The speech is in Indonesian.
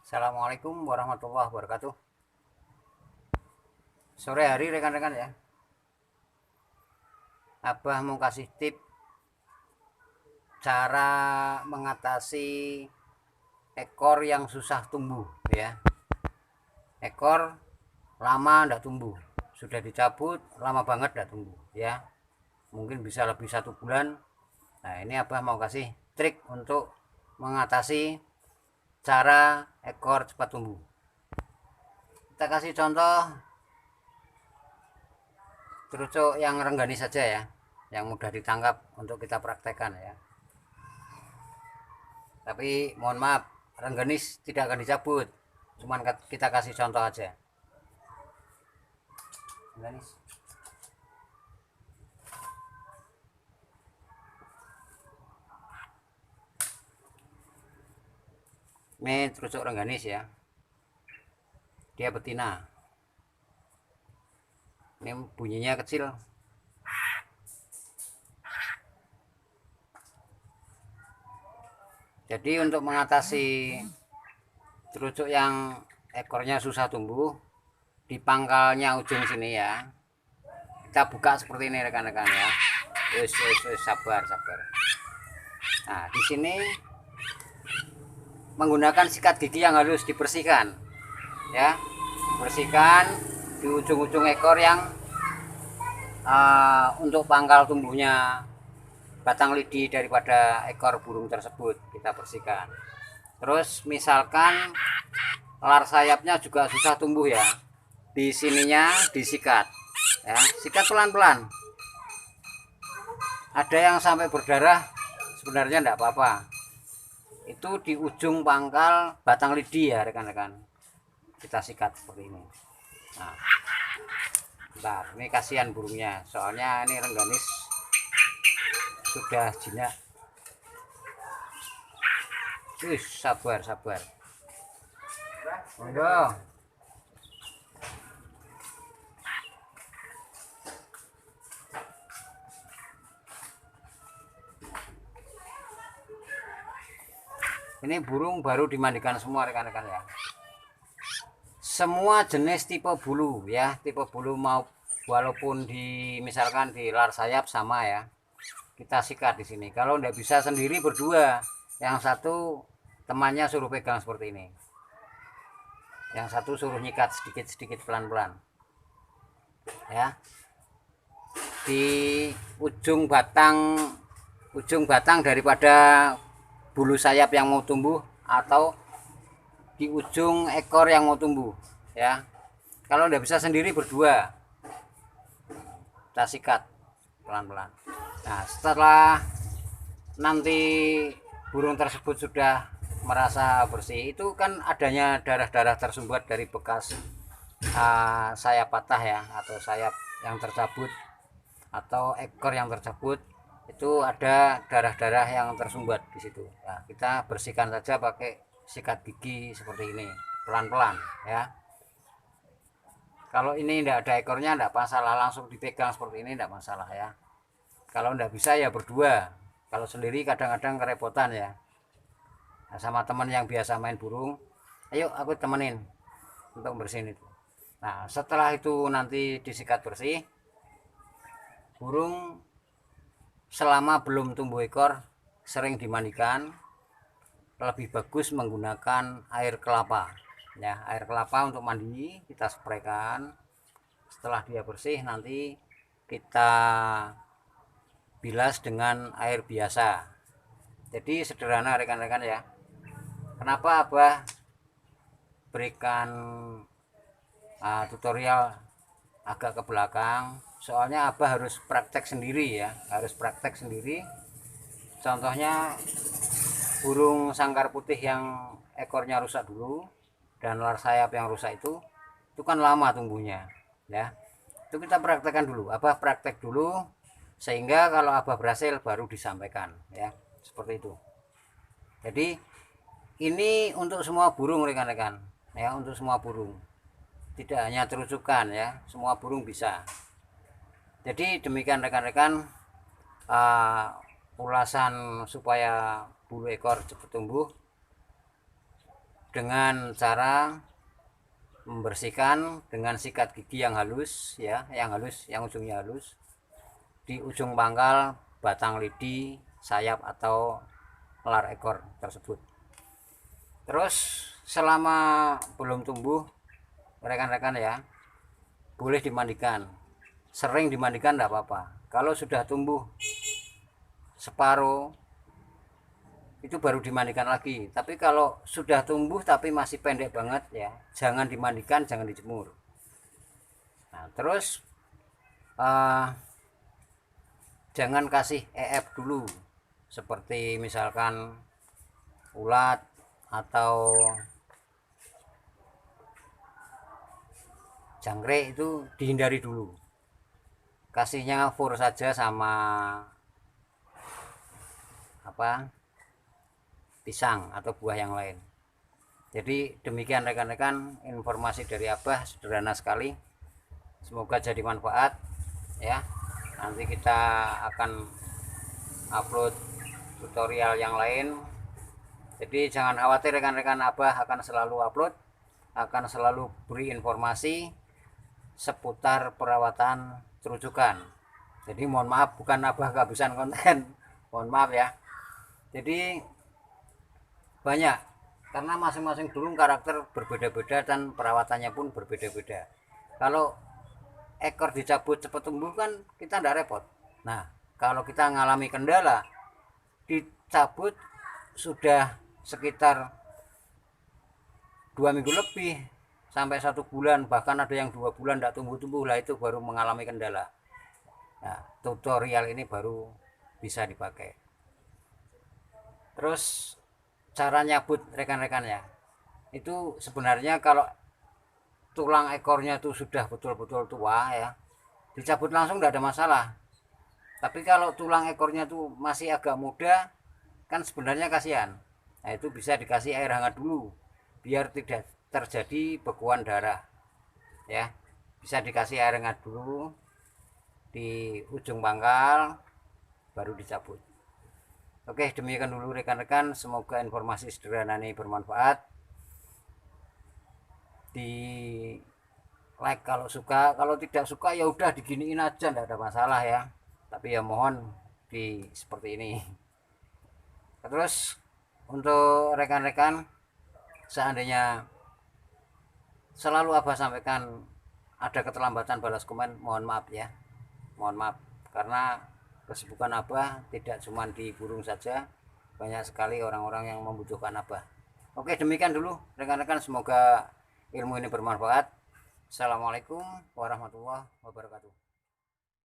Assalamualaikum warahmatullahi wabarakatuh. Sore hari rekan-rekan ya. Abah mau kasih tip cara mengatasi ekor yang susah tumbuh ya. Ekor lama ndak tumbuh. Sudah dicabut lama banget ndak tumbuh ya. Mungkin bisa lebih 1 bulan. Nah, ini Abah mau kasih trik untuk mengatasi cara ekor cepat tumbuh. Kita kasih contoh terucuk yang rengganis saja ya, yang mudah ditangkap untuk kita praktekkan ya. Tapi mohon maaf, rengganis tidak akan dicabut, cuman kita kasih contoh aja. Rengganis ini terucuk rengganis ya, dia betina. Ini bunyinya kecil. Jadi untuk mengatasi terucuk yang ekornya susah tumbuh, di pangkalnya ujung sini ya, kita buka seperti ini rekan-rekan ya. Wis, sabar sabar. Nah, di sini menggunakan sikat gigi yang harus dibersihkan ya, bersihkan di ujung-ujung ekor yang untuk pangkal tumbuhnya batang lidi daripada ekor burung tersebut kita bersihkan. Terus misalkan lar sayapnya juga susah tumbuh ya, di sininya disikat ya, sikat pelan-pelan. Ada yang sampai berdarah, sebenarnya enggak apa-apa. Itu di ujung pangkal batang lidi ya rekan-rekan, kita sikat seperti ini. Nah, bentar, ini kasihan burungnya, soalnya ini rengganis sudah jinak. Sabar sabar. Monggo. Ini burung baru dimandikan semua rekan-rekan ya. Semua jenis tipe bulu ya, tipe bulu mau walaupun di misalkan di lar sayap sama ya. Kita sikat di sini. Kalau nggak bisa sendiri berdua, yang satu temannya suruh pegang seperti ini. Yang satu suruh nyikat sedikit-sedikit pelan-pelan. Ya. Di ujung batang daripada bulu sayap yang mau tumbuh atau di ujung ekor yang mau tumbuh ya. Kalau nggak bisa sendiri berdua, kita sikat pelan-pelan. Nah, setelah nanti burung tersebut sudah merasa bersih, itu kan adanya darah-darah tersumbat dari bekas sayap patah ya, atau sayap yang tercabut atau ekor yang tercabut, itu ada darah-darah yang tersumbat di situ. Nah, kita bersihkan saja pakai sikat gigi seperti ini, pelan-pelan ya. Kalau ini tidak ada ekornya tidak masalah, langsung dipegang seperti ini tidak masalah ya. Kalau tidak bisa ya berdua. Kalau sendiri kadang-kadang kerepotan ya. Nah, sama teman yang biasa main burung, ayo aku temenin untuk bersihin itu. Nah, setelah itu nanti disikat bersih, burung selama belum tumbuh ekor sering dimandikan. Lebih bagus menggunakan air kelapa ya, air kelapa untuk mandi kita spraykan. Setelah dia bersih nanti kita bilas dengan air biasa. Jadi sederhana rekan-rekan ya. Kenapa Abah berikan tutorial agak ke belakang? Soalnya Abah harus praktek sendiri ya, harus praktek sendiri. Contohnya burung sangkar putih yang ekornya rusak dulu dan lar sayap yang rusak itu kan lama tumbuhnya ya. Itu kita praktekkan dulu, Abah praktek dulu, sehingga kalau Abah berhasil baru disampaikan ya, seperti itu. Jadi ini untuk semua burung rekan-rekan ya, untuk semua burung, tidak hanya terucukan ya, semua burung bisa. Jadi demikian rekan-rekan, ulasan supaya bulu ekor cepat tumbuh. dengan cara membersihkan dengan sikat gigi yang halus ya, yang ujungnya halus di ujung pangkal, batang lidi, sayap atau melar ekor tersebut. Terus selama belum tumbuh rekan-rekan ya, boleh dimandikan, sering dimandikan tidak apa-apa. Kalau sudah tumbuh separuh itu baru dimandikan lagi. Tapi kalau sudah tumbuh tapi masih pendek banget ya, jangan dimandikan, jangan dijemur. Nah, terus jangan kasih EF dulu, seperti misalkan ulat atau jangkrik, itu dihindari dulu. Kasihnya fur saja sama pisang atau buah yang lain. Jadi demikian rekan-rekan informasi dari Abah, sederhana sekali. Semoga jadi manfaat ya. Nanti kita akan upload tutorial yang lain. Jadi jangan khawatir rekan-rekan, Abah akan selalu upload, akan selalu beri informasi seputar perawatan terujukan. Jadi mohon maaf, bukan Abah kehabisan konten. Mohon maaf ya. Jadi banyak, karena masing-masing burung karakter berbeda-beda dan perawatannya pun berbeda-beda. Kalau ekor dicabut cepat tumbuh kan kita tidak repot. Nah, kalau kita mengalami kendala dicabut sudah sekitar 2 minggu lebih sampai 1 bulan, bahkan ada yang 2 bulan tidak tumbuh-tumbuh, lah itu baru mengalami kendala. Nah, tutorial ini baru bisa dipakai. Terus cara nyabut rekan-rekan ya, itu sebenarnya kalau tulang ekornya itu sudah betul-betul tua ya, dicabut langsung tidak ada masalah. Tapi kalau tulang ekornya itu masih agak muda kan sebenarnya kasihan. Nah, itu bisa dikasih air hangat dulu biar tidak terjadi bekuan darah ya. Bisa dikasih air hangat dulu di ujung pangkal baru dicabut. Oke, demikian dulu rekan-rekan, semoga informasi sederhana ini bermanfaat. Di like kalau suka, kalau tidak suka ya udah diginiin aja, tidak ada masalah ya. Tapi ya mohon di seperti ini. Terus untuk rekan-rekan, seandainya selalu Abah sampaikan ada keterlambatan balas komen, mohon maaf ya. Mohon maaf karena kesibukan Abah tidak cuma di burung saja, banyak sekali orang-orang yang membutuhkan Abah. Oke, demikian dulu rekan-rekan, semoga ilmu ini bermanfaat. Assalamualaikum warahmatullahi wabarakatuh.